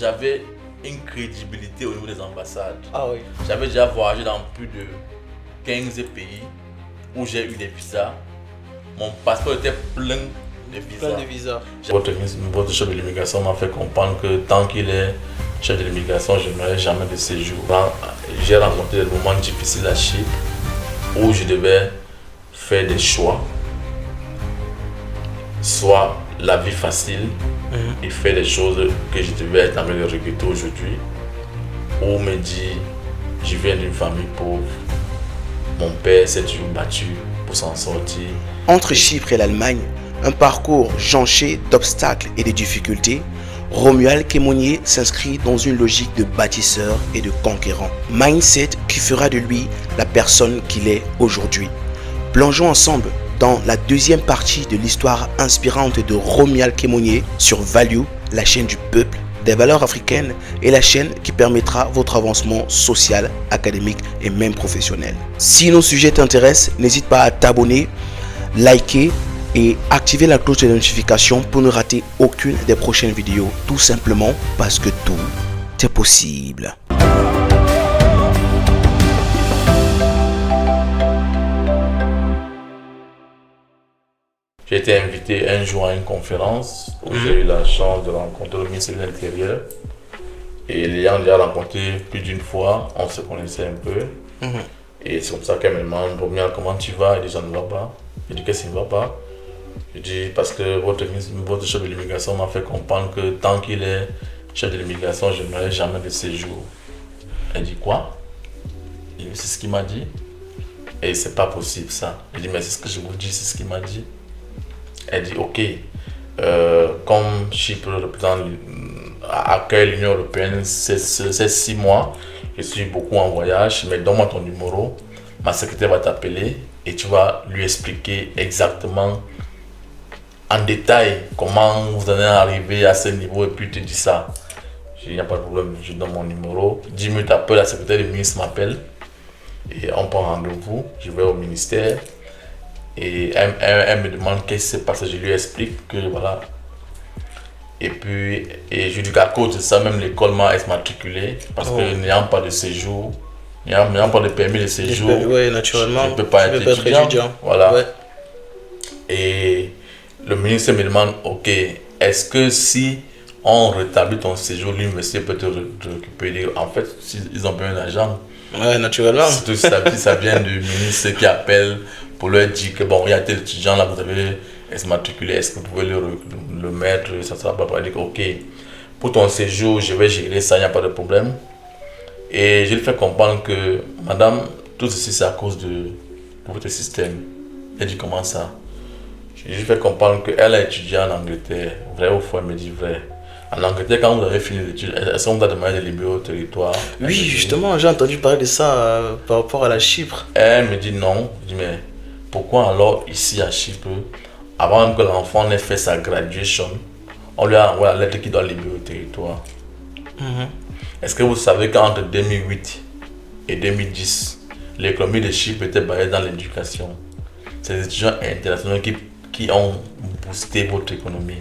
J'avais une crédibilité au niveau des ambassades. Ah oui. J'avais déjà voyagé dans plus de 15 pays où j'ai eu des visas. Mon passeport était plein de visas. Votre chef de l'immigration m'a fait comprendre que tant qu'il est chef de l'immigration, je n'aurai jamais de séjour. J'ai rencontré des moments difficiles à Chypre où je devais faire des choix. Soit la vie facile et faire des choses que je devais être en train de regretter aujourd'hui, ou me dire je viens d'une famille pauvre, mon père s'est toujours battu pour s'en sortir. Entre Chypre et l'Allemagne, un parcours jonché d'obstacles et de difficultés, Romuald Kémonier s'inscrit dans une logique de bâtisseur et de conquérant. Mindset qui fera de lui la personne qu'il est aujourd'hui. Plongeons ensemble dans la deuxième partie de l'histoire inspirante de Romuald Kémonier sur Value, la chaîne du peuple, des valeurs africaines et la chaîne qui permettra votre avancement social, académique et même professionnel. Si nos sujets t'intéressent, n'hésite pas à t'abonner, liker et activer la cloche de notification pour ne rater aucune des prochaines vidéos. Tout simplement parce que tout est possible. J'ai été invité un jour à une conférence où j'ai eu la chance de rencontrer le ministre de l'Intérieur. Et l'ayant déjà rencontré plus d'une fois, on se connaissait un peu. Et c'est comme ça qu'elle me demande, Romuald, comment tu vas? Elle dit, ça ne va pas. Je dis, qu'est-ce qui ne va pas? Je dis, parce que votre chef de l'immigration m'a fait comprendre que tant qu'il est chef de l'immigration, je n'aurai jamais de séjour. Elle dit, quoi? C'est ce qu'il m'a dit. Et c'est pas possible ça. Je dis, mais c'est ce que je vous dis, c'est ce qu'il m'a dit. Elle dit, ok, comme Chypre accueille l'Union Européenne ces 6 mois, je suis beaucoup en voyage, mais donne-moi ton numéro, ma secrétaire va t'appeler et tu vas lui expliquer exactement en détail comment vous en êtes arrivé à ce niveau et puis tu dis ça. Je dis, il n'y a pas de problème, je donne mon numéro, 10 minutes après la secrétaire du ministre m'appelle et on prend rendez-vous, je vais au ministère. Et elle me demande qu'est-ce qui s'est passé, je lui explique que voilà. Et puis, je dis qu'à cause de ça, même l'école m'a exmatriculé parce que n'ayant pas de séjour, n'ayant pas de permis de séjour, naturellement, je ne peux pas être étudiant. Voilà. Ouais. Et le ministre me demande, ok, est-ce que si on rétablit ton séjour, l'université peut te récupérer? En fait, ils ont besoin d'argent. Ouais, naturellement. Surtout si ça vient du ministre qui appelle pour leur dire que bon, il y a tel étudiant là, vous avez exmatriculé, est-ce que vous pouvez le mettre? Ça sera pas pour dire ok, pour ton séjour, je vais gérer ça, il n'y a pas de problème. Et je lui fais comprendre que madame, tout ceci c'est à cause de votre système. Elle dit comment ça? Je lui fais comprendre qu'elle a étudié en Angleterre, vrai ou faux? Elle me dit vrai. En Angleterre, quand vous avez fini l'étude, est-ce qu'on vous a demandé de libérer au territoire? Oui, justement, j'ai entendu parler de ça par rapport à la Chypre. Elle me dit non. Je dis mais pourquoi alors ici à Chypre, avant que l'enfant n'ait fait sa graduation, on lui a envoyé la lettre qui doit libérer au territoire? Est-ce que vous savez qu'entre 2008 et 2010, l'économie de Chypre était basée dans l'éducation? C'est les étudiants internationaux qui ont boosté votre économie.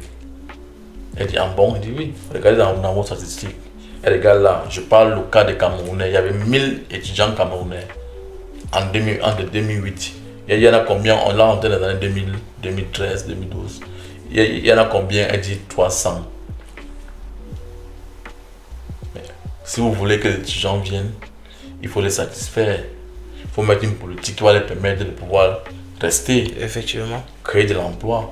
Elle dit, ah bon? Elle dit oui, regardez dans vos statistiques. Et regarde là, je parle le cas des Camerounais. Il y avait 1000 étudiants camerounais entre 2008. Il y en a combien? On l'a entré dans les années 2000, 2013, 2012. Il y en a combien? Elle dit 300. Mais si vous voulez que les étudiants viennent, il faut les satisfaire. Il faut mettre une politique qui va les permettre de pouvoir rester. Effectivement. Créer de l'emploi.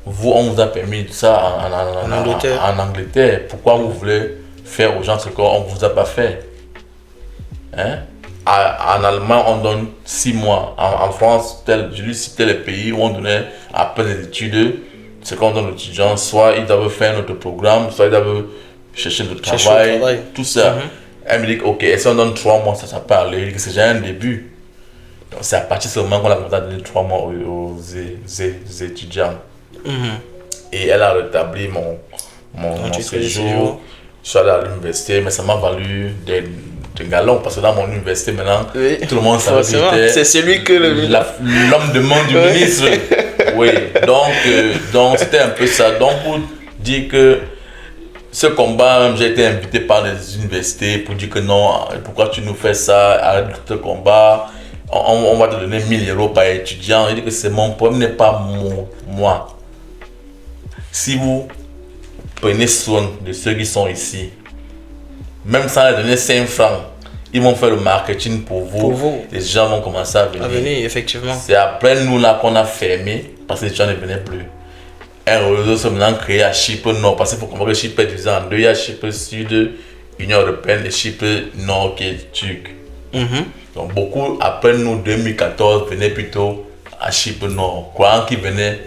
Vous, on vous a permis ça en Angleterre. Pourquoi vous voulez faire aux gens ce qu'on ne vous a pas fait? Hein? En Allemagne, on donne 6 mois. En France, je lui citais les pays où on donnait après les études, ce qu'on donne aux étudiants, soit ils doivent faire notre programme, soit ils doivent chercher le travail, tout ça. Elle me dit, ok, si on donne 3 mois, ça peut aller, c'est déjà un début. Donc c'est à partir de ce moment qu'on a commencé à donner 3 mois aux étudiants. Et elle a rétabli mon séjour. Je suis allé à l'université, mais ça m'a valu des galons parce que dans mon université maintenant, tout le monde savait que c'est celui que l'homme de main du ministre. Oui, donc c'était un peu ça. Donc pour dire que ce combat, j'ai été invité par les universités pour dire que non, pourquoi tu nous fais ça, arrête ce combat, on va te donner 1000 € par étudiant. Je dis que c'est mon problème, n'est pas moi. Si vous prenez soin de ceux qui sont ici, même sans leur donner 5 francs, ils vont faire le marketing pour vous. Les gens vont commencer à venir. Effectivement. C'est après nous là qu'on a fermé parce que les gens ne venaient plus. Un réseau s'est maintenant créé à Chypre Nord parce qu'il faut comprendre que Chypre est divisé en deux. Il y a Chypre Sud, Union Européenne et Chypre Nord qui est turc. Donc beaucoup après nous 2014 venaient plutôt à Chypre Nord. Croyant qu'ils venaient,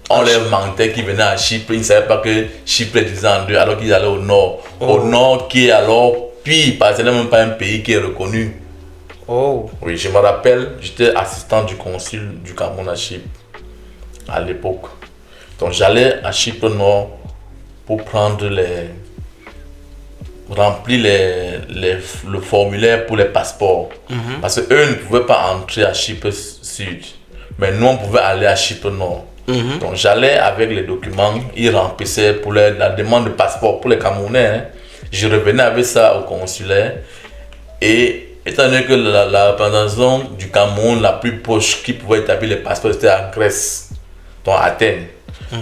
on les mentait qu'ils venaient à Chypre. Ils ne savaient pas que Chypre est divisé en deux alors qu'ils allaient au Nord. Au Nord qui est alors pire parce que ce n'est même pas un pays qui est reconnu. Oui, je me rappelle, j'étais assistant du consul du Cameroun à Chypre à l'époque. Donc j'allais à Chypre Nord pour prendre remplir le formulaire pour les passeports. Parce qu'eux ne pouvaient pas entrer à Chypre Sud. Mais nous, on pouvait aller à Chypre Nord. Donc j'allais avec les documents, ils remplissaient pour la demande de passeport pour les Camerounais. Hein. Je revenais avec ça au consulaire. Et étant donné que la représentation du Cameroun la plus proche qui pouvait établir les passeports, c'était à Grèce, donc à Athènes.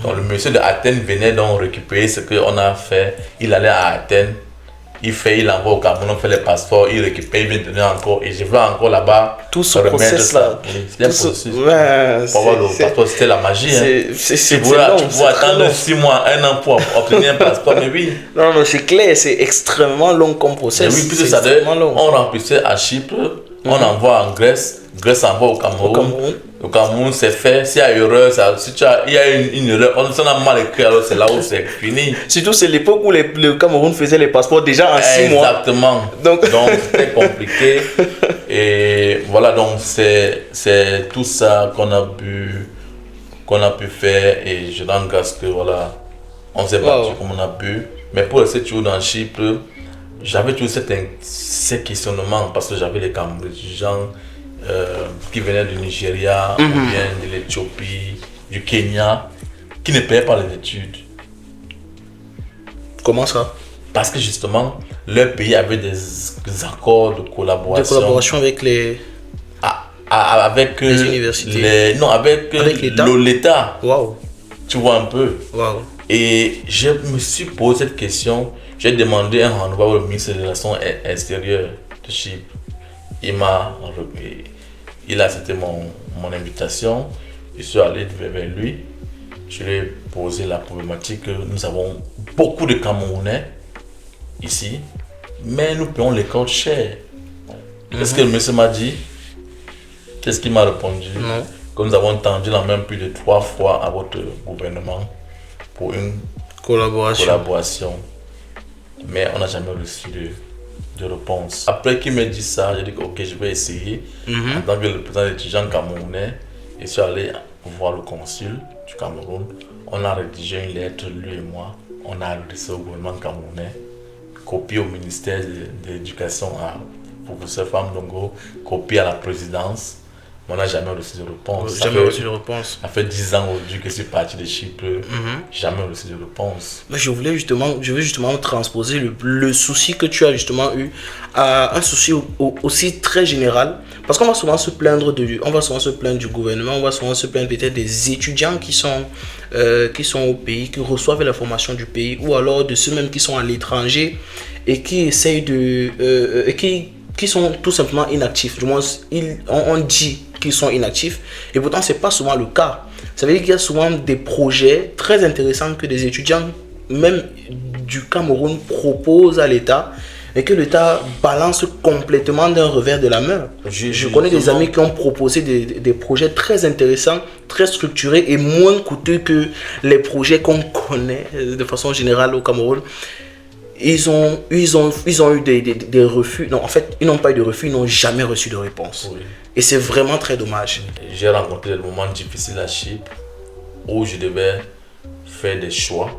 Donc le monsieur de Athènes venait donc récupérer ce qu'on a fait. Il allait à Athènes, il envoie au Cameroun, on fait les passeports, il récupère, il vient donner encore. Et je vais encore là-bas. Tout ce process-là. C'est un processus. Pour avoir le passeport, c'était la magie. C'est tu pouvais attendre 6 mois, 1 an pour obtenir un passeport, mais oui. Non, c'est clair, c'est extrêmement long comme process. Mais oui, puis ça, on remplissait à Chypre, on envoie en Grèce, Grèce envoie au Cameroun. Au Cameroun, c'est fait. S'il y a erreur, il y a une erreur, on a mal écrit, alors c'est là où c'est fini. Surtout, c'est l'époque où le Cameroun faisait les passeports déjà en 6 mois. Exactement. Donc c'était compliqué. Et voilà, donc c'est tout ça qu'on a pu faire. Et je rends grâce que voilà, on s'est battu comme on a pu. Mais pour rester toujours dans Chypre, j'avais toujours ces questionnements parce que j'avais les gens qui venaient du Nigeria, ou bien de l'Éthiopie, du Kenya, qui ne payaient pas les études. Comment ça? Parce que justement, leur pays avait des accords de collaboration. De collaboration avec avec les universités. Avec l'État. Wow. Tu vois un peu. Wow. Et je me suis posé cette question. J'ai demandé un rendez-vous au ministre des Relations extérieures de Chypre. Il a accepté mon invitation. Je suis allé vers lui. Je lui ai posé la problématique que nous avons beaucoup de Camerounais ici, mais nous payons l'école cher. Qu'est-ce que le monsieur m'a dit? Qu'est-ce qu'il m'a répondu? Non. Que nous avons tendu la main plus de 3 fois à votre gouvernement pour une collaboration. Mais on n'a jamais reçu de réponse. Après qu'il me dit ça, j'ai dit que ok, je vais essayer. En tant que le président des étudiants camerounais, je suis allé voir le consul du Cameroun. On a rédigé une lettre, lui et moi. On a adressé au gouvernement camerounais, copie au ministère de l'Éducation à professeur Famdongo, copie à la présidence. On n'a jamais reçu de réponse. Ça fait 10 ans aujourd'hui que je suis parti de Chypre. Jamais reçu de réponse. Mais je veux justement transposer le souci que tu as justement eu à un souci aussi très général. Parce qu'on va souvent se plaindre du gouvernement, on va souvent se plaindre peut-être des étudiants qui sont au pays, qui reçoivent la formation du pays, ou alors de ceux mêmes qui sont à l'étranger et qui essayent qui sont tout simplement inactifs. Du moins, on dit qu'ils sont inactifs, et pourtant c'est pas souvent le cas. Ça veut dire qu'il y a souvent des projets très intéressants que des étudiants même du Cameroun proposent à l'État et que l'État balance complètement d'un revers de la main. Je connais des amis qui ont proposé des projets très intéressants, très structurés et moins coûteux que les projets qu'on connaît de façon générale au Cameroun. Ils ont eu des refus. Non, en fait, ils n'ont pas eu de refus, ils n'ont jamais reçu de réponse. Oui. Et c'est vraiment très dommage. J'ai rencontré des moments difficiles à Chypre où je devais faire des choix.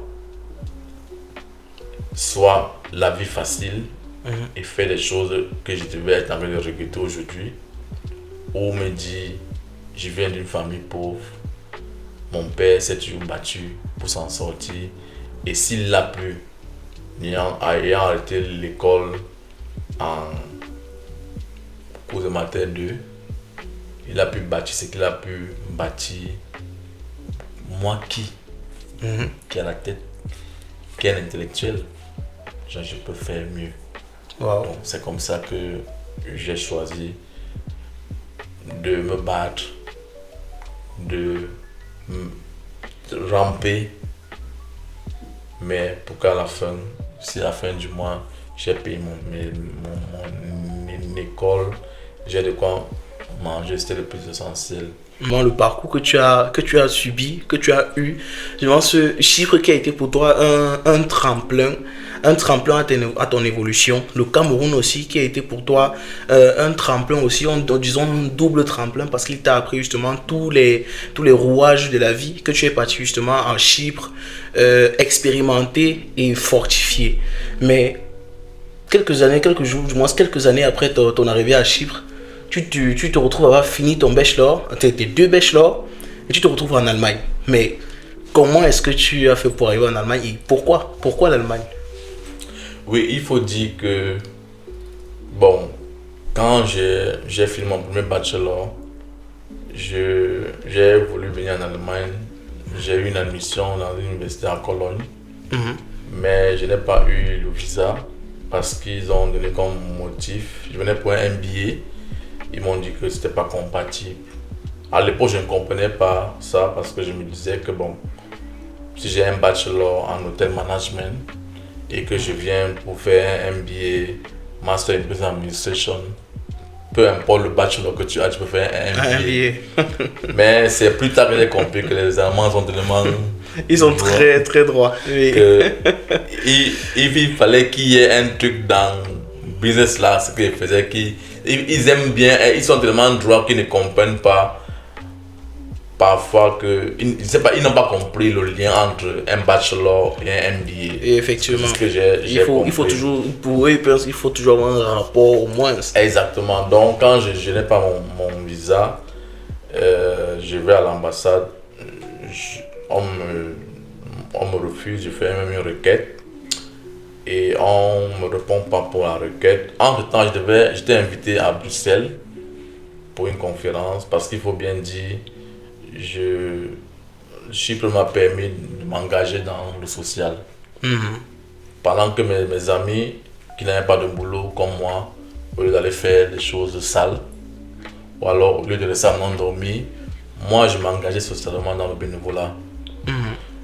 Soit la vie facile et faire des choses que je devais être en train de regretter aujourd'hui. Ou me dire, je viens d'une famille pauvre. Mon père s'est toujours battu pour s'en sortir. Et s'il l'a pu, ayant arrêté l'école en cours de matin 2, il a pu bâtir ce qu'il a pu bâtir. Moi qui a la tête, qui est un intellectuel, genre, je peux faire mieux. Wow. Donc c'est comme ça que j'ai choisi de me battre, de ramper, mais pour qu'à la fin, si à la fin du mois, j'ai payé mon école, j'ai de quoi manger, c'était le plus essentiel. Le parcours que tu as subi, que tu as eu, ce chiffre qui a été pour toi un tremplin à ton évolution. Le Cameroun aussi qui a été pour toi un tremplin aussi, disons un double tremplin, parce qu'il t'a appris justement tous les rouages de la vie, que tu es parti justement en Chypre, expérimenté et fortifié. Mais quelques années après ton arrivée à Chypre, tu te retrouves à avoir fini ton bachelor, tes 2 bachelors, et tu te retrouves en Allemagne. Mais comment est-ce que tu as fait pour arriver en Allemagne et pourquoi l'Allemagne? Oui, il faut dire que, bon, quand j'ai fini mon premier bachelor, j'ai voulu venir en Allemagne. J'ai eu une admission dans l'université à Cologne, mais je n'ai pas eu le visa parce qu'ils ont donné comme motif. Je venais pour un MBA. Ils m'ont dit que c'était pas compatible. À l'époque, je ne comprenais pas ça parce que je me disais que bon, si j'ai un bachelor en hotel management et que je viens pour faire un MBA, Master in Business Administration, peu importe le bachelor que tu as, tu peux faire un MBA. Mais c'est plus tard que j'ai compris que les Allemands sont tellement... Ils sont très très droits. Oui. Il fallait qu'il y ait un truc dans business là, ce qu'ils faisaient, ils aiment bien, ils sont tellement droits qu'ils ne comprennent pas parfois que ils n'ont pas compris le lien entre un bachelor et un MBA. Et effectivement, c'est ce que il faut toujours, pour eux, il faut toujours avoir un rapport au moins. Exactement. Donc quand je n'ai pas mon visa, je vais à l'ambassade, on me refuse, je fais même une requête. Et on ne me répond pas pour la requête. Entre-temps, j'étais invité à Bruxelles pour une conférence parce qu'il faut bien dire, Chypre m'a permis de m'engager dans le social. Pendant que mes amis qui n'avaient pas de boulot comme moi, au lieu d'aller faire des choses sales, ou alors au lieu de rester à m'endormir, moi je m'engageais socialement dans le bénévolat.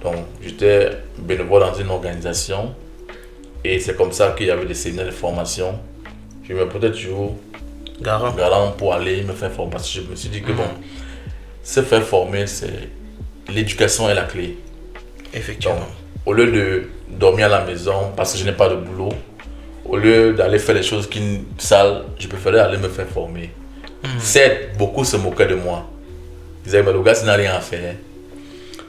Donc j'étais bénévole dans une organisation. Et c'est comme ça qu'il y avait des séminaires de formation. Je me mettais toujours garant pour aller me faire former. Parce que je me suis dit que bon, se faire former, c'est l'éducation est la clé. Effectivement. Donc, au lieu de dormir à la maison parce que je n'ai pas de boulot, au lieu d'aller faire des choses sales, je préférais aller me faire former. Certes, beaucoup se moquaient de moi. Ils disaient, mais le gars, il n'a rien à faire.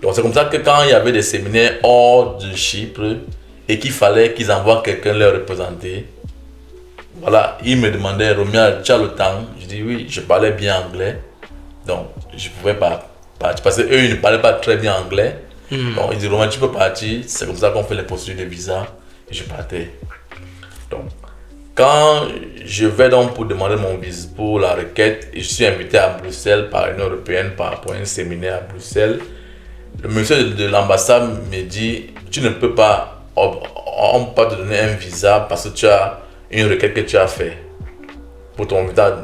Donc c'est comme ça que quand il y avait des séminaires hors de Chypre, et qu'il fallait qu'ils envoient quelqu'un leur représenter. Voilà, ils me demandaient, Romuald, tu as le temps? Je dis oui, je parlais bien anglais. Donc, je ne pouvais pas partir parce qu'eux, ils ne parlaient pas très bien anglais. Donc, ils disent, Romuald, tu peux partir. C'est comme ça qu'on fait les procédures de visa. Et je partais. Donc, quand je vais donc pour demander mon visa pour la requête, et je suis invité à Bruxelles par l'Union européenne pour un séminaire à Bruxelles, le monsieur de l'ambassade me dit, tu ne peux pas... On ne peut pas te donner un visa parce que tu as une requête que tu as fait pour ton visa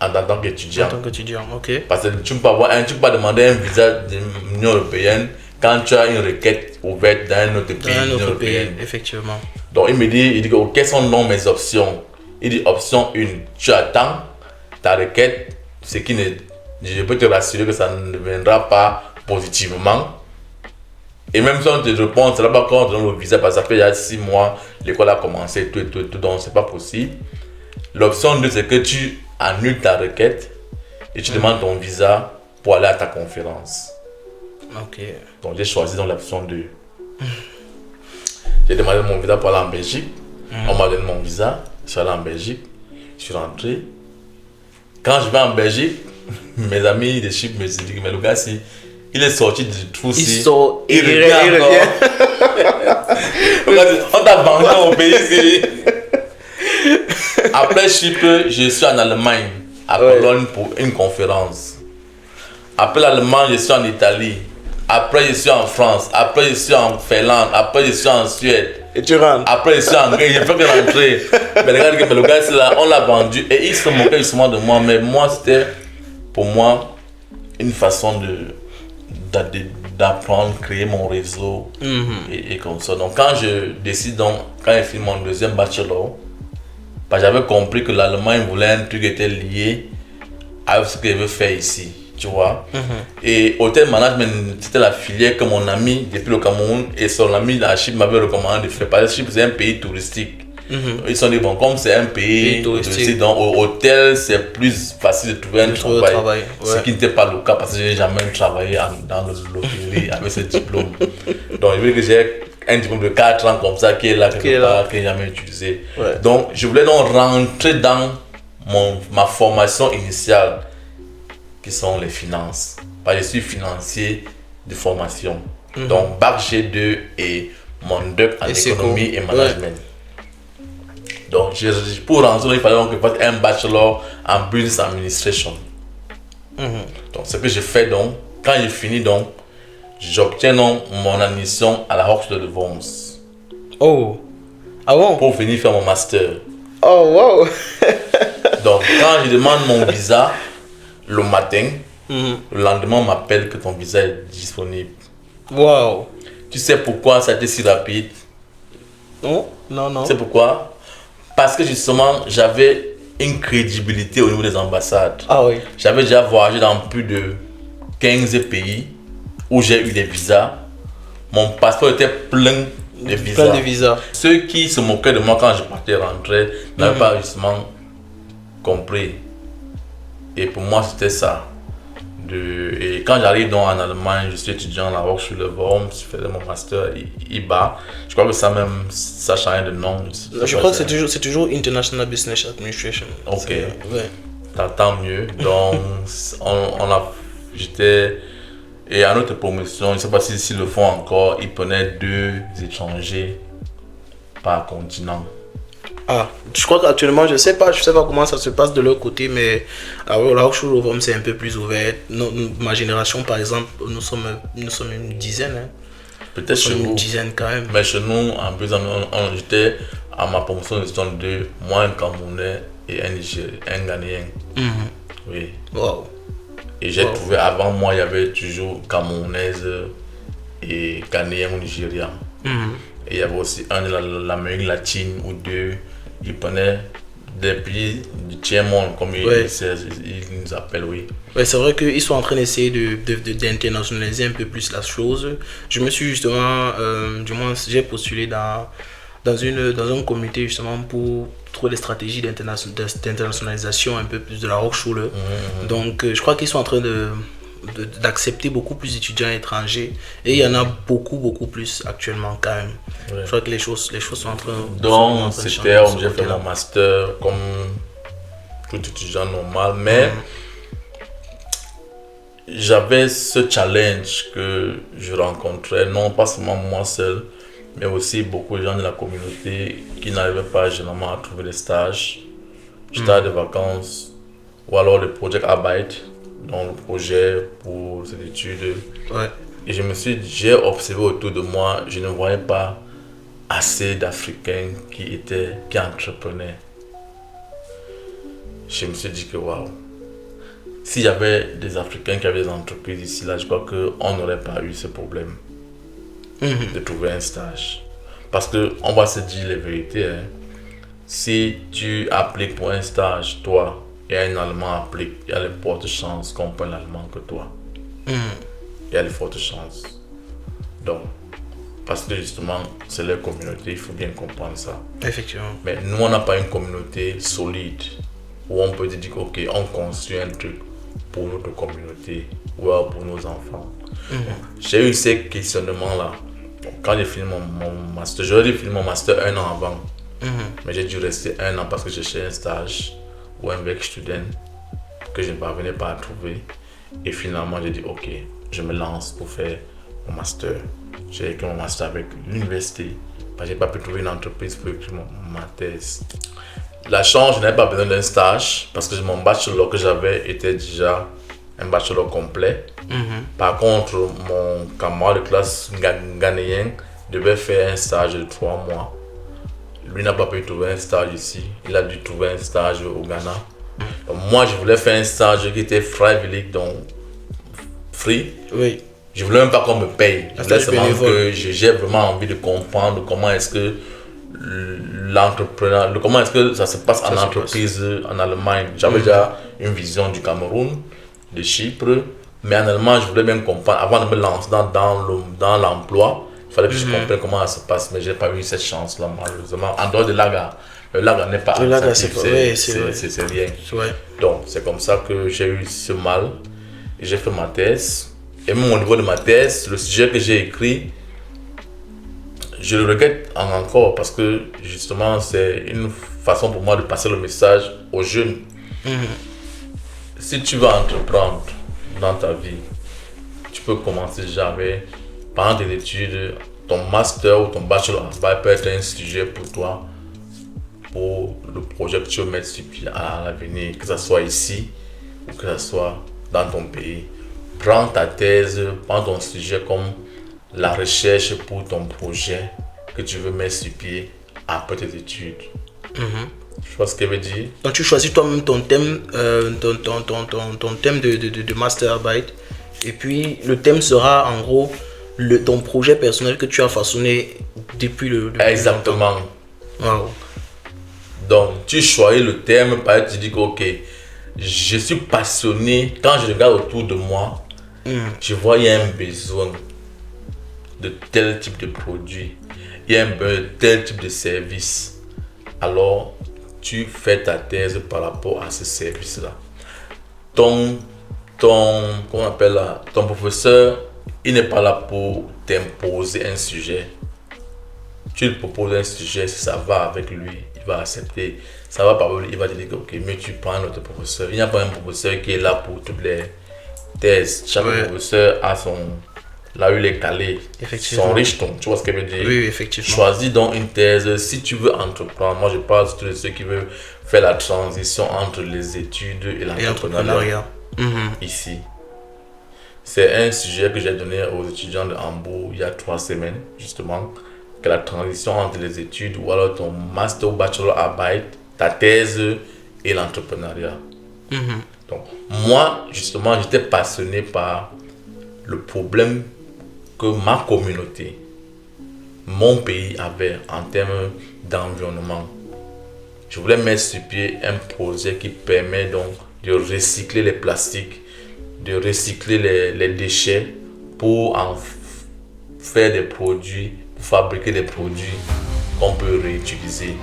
en tant qu'étudiant. En tant qu'étudiant, ok. Parce que tu ne peux pas demander un visa de l'Union européenne quand tu as une requête ouverte dans un autre pays. Dans un autre pays, effectivement. Donc il dit quelles sont donc mes options? Il dit option 1, tu attends ta requête, ce qui ne, je peux te rassurer que ça ne viendra pas positivement. Et même si on te répond, c'est là pas quand on te donne le visa parce que ça fait déjà 6 mois, l'école a commencé, tout, donc c'est pas possible. L'option 2, c'est que tu annules ta requête et tu demandes ton visa pour aller à ta conférence. Ok. Donc j'ai choisi donc l'option 2. J'ai demandé mon visa pour aller en Belgique. On m'a donné mon visa, je suis allé en Belgique, je suis rentré. Quand je vais en Belgique, mes amis de Chypre me disent, mais le gars, il est sorti du trou. Il sort, il revient. On t'a vendu au pays ici. Après Chypre, je suis en Allemagne, à Cologne pour une conférence. Après l'Allemagne, je suis en Italie. Après, je suis en France. Après, je suis en Finlande. Après, je suis en Suède. Et tu rentres. Après, je suis en Grèce. Je fais que rentrer. Mais regarde que le gars, c'est là, on l'a vendu. Et il se moquait justement de moi. Mais moi, c'était pour moi une façon d'apprendre, créer mon réseau et comme ça. Donc, quand je décide, quand j'ai fini mon deuxième bachelor, j'avais compris que l'Allemagne voulait un truc qui était lié à ce que je veux faire ici. Tu vois. Et hôtel management, c'était la filière que mon ami depuis le Cameroun et son ami la Chypre m'avait recommandé de faire. Parce que Chypre c'est un pays touristique. Ils sont dit bon, comme c'est un pays touristique, donc au hôtel c'est plus facile de trouver un travail. Ce qui n'était pas le cas parce que je n'ai jamais travaillé dans l'hôtellerie avec ce diplôme. Donc je veux que j'ai un diplôme de 4 ans comme ça qui est là quelque part, que je n'ai jamais utilisé. Donc je voulais donc rentrer dans ma formation initiale, qui sont les finances. Je suis financier de formation. Donc, bac G2 et mon DEC en économie et management. Donc, pour rentrer, il fallait donc que je fasse un bachelor en business administration. Donc, ce que je fais donc, quand j'ai fini donc, j'obtiens donc mon admission à la Hochschule de Worms. Oh! Ah bon? Pour venir faire mon master. Oh, wow! Donc, quand je demande mon visa, le matin, le lendemain, on m'appelle que ton visa est disponible. Wow. Tu sais pourquoi ça a été si rapide? Non. C'est pourquoi? Parce que justement, j'avais une crédibilité au niveau des ambassades. Ah oui. J'avais déjà voyagé dans plus de 15 pays où j'ai eu des visas. Mon passeport était plein de visas. Ceux qui se moquaient de moi quand je partais rentrer n'avaient pas justement compris. Et pour moi, c'était ça. Et quand j'arrive donc en Allemagne, je suis étudiant à la Hochschule de Worms, je faisais mon master IBA. Je crois que ça même, ça change de nom. Je crois que c'est toujours International Business Administration. Ok. Ouais. Tant mieux. Donc, j'étais. Et à notre promotion, je ne sais pas s'ils le font encore, ils prenaient 2 étrangers par continent. Ah, je crois qu'actuellement, je sais pas comment ça se passe de leur côté, mais la Hochschule de Worms c'est un peu plus ouvert. Ma génération, par exemple, nous sommes une dizaine. Hein. Peut-être chez nous. Une dizaine quand même. Mais chez nous, en plus, j'étais à ma promotion de gestion 2, moi un Camerounais et un Ghanéen. Oui. Wow. Et j'ai trouvé, avant moi, il y avait toujours Camerounaise et Ghanéen ou Nigérian. Et il y avait aussi un de l'Amérique latine ou 2. Ils prenaient des pays du tiers-monde, comme ils nous appellent, oui. Ouais, c'est vrai qu'ils sont en train d'essayer d'internationaliser un peu plus la chose. Je me suis justement, j'ai postulé dans un comité justement pour trouver des stratégies d'internationalisation un peu plus de la Hochschule. Donc, je crois qu'ils sont en train d'accepter beaucoup plus d'étudiants étrangers et il y en a beaucoup plus actuellement quand même. Je crois que les choses sont en train de donc c'était où j'ai fait mon master comme tout étudiant normal, mais j'avais ce challenge que je rencontrais, non pas seulement moi seul, mais aussi beaucoup de gens de la communauté qui n'arrivaient pas généralement à trouver des stages, stages de vacances ou alors des project Arbeit, donc le projet pour ces études. Et j'ai observé autour de moi, je ne voyais pas assez d'Africains qui entreprenaient. Je me suis dit que waouh, s'il y avait des Africains qui avaient des entreprises ici, là, je crois qu'on n'aurait pas eu ce problème de trouver un stage. Parce qu'on va se dire les vérités. Hein. Si tu appliques pour un stage, toi, et un Allemand applique, il y a les fortes chances qu'on prenne l'Allemand que toi. Il y a les fortes chances. Donc, parce que justement, c'est leur communauté, il faut bien comprendre ça. Effectivement. Mais nous, on n'a pas une communauté solide où on peut dire ok, on construit un truc pour notre communauté ou pour nos enfants. J'ai eu ces questionnements-là. Quand j'ai fini mon master, j'aurais dû finir mon master 1 an avant. Mais j'ai dû rester 1 an parce que j'ai cherché un stage ou un work student que je ne parvenais pas à trouver. Et finalement, j'ai dit, ok, je me lance pour faire mon master. J'ai écrit mon master avec l'université. Je n'ai pas pu trouver une entreprise pour écrire ma thèse. La chance, je n'avais pas besoin d'un stage parce que mon bachelor que j'avais était déjà un bachelor complet. Par contre, mon camarade de classe ghanéen devait faire un stage de 3 mois. Lui n'a pas pu trouver un stage ici. Il a dû trouver un stage au Ghana. Donc, moi, je voulais faire un stage qui était freiwillig, donc free. Oui. Je voulais même pas qu'on me paye. Je voulais seulement que j'ai vraiment envie de comprendre comment est-ce que l'entrepreneur, comment est-ce que ça se passe en entreprise en Allemagne. J'avais déjà une vision du Cameroun, de Chypre, mais en Allemagne, je voulais bien comprendre. Avant de me lancer dans l'emploi, il fallait que je comprenne comment ça se passe, mais j'ai pas eu cette chance-là, malheureusement. En dehors de l'AGA, le LAGA n'est pas actif, c'est rien. Ouais. Donc, c'est comme ça que j'ai eu ce mal. Et j'ai fait ma thèse. Et même au niveau de ma thèse, le sujet que j'ai écrit, je le regrette encore parce que justement, c'est une façon pour moi de passer le message aux jeunes. Si tu veux entreprendre dans ta vie, tu peux commencer jamais pendant tes études. Ton master ou ton bachelor peut être un sujet pour toi, pour le projet que tu veux mettre sur pied à l'avenir, que ce soit ici ou que ce soit dans ton pays. Prends ta thèse, prends ton sujet comme la recherche pour ton projet que tu veux mettre sur pied après tes études. Je vois ce qu'elle veut dire. Donc tu choisis toi-même ton thème, ton thème de masterarbeit, et puis le thème sera en gros ton projet personnel que tu as façonné depuis le Exactement. Wow. Donc tu choisis le thème, par exemple tu dis que ok, je suis passionné, quand je regarde autour de moi, je vois il y a un besoin de tel type de produit, il y a un besoin de tel type de service. Alors, tu fais ta thèse par rapport à ce service-là. Comment on appelle là, ton professeur, il n'est pas là pour t'imposer un sujet. Tu lui proposes un sujet, si ça va avec lui, il va accepter. Ça va pas, il va te dire que ok, mais tu prends notre professeur. Il n'y a pas un professeur qui est là pour toutes les thèses. Chaque professeur a là où il est calé, son richeton, tu vois ce que je veux dire? Oui, effectivement. Choisis donc une thèse si tu veux entreprendre. Moi, je parle surtout de ceux qui veulent faire la transition entre les études et l'entrepreneuriat. Ici. C'est un sujet que j'ai donné aux étudiants de Hambourg il y a 3 semaines, justement, que la transition entre les études ou alors ton master ou bachelor arbeit, ta thèse et l'entrepreneuriat. Donc, moi, justement, j'étais passionné par le problème que ma communauté, mon pays avait en termes d'environnement. Je voulais mettre sur pied un projet qui permet donc de recycler les plastiques, de recycler les déchets pour en faire des produits, pour fabriquer des produits qu'on peut réutiliser.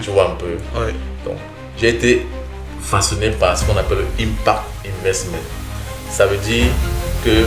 Tu vois un peu. Donc, j'ai été fasciné par ce qu'on appelle le impact investment. Ça veut dire que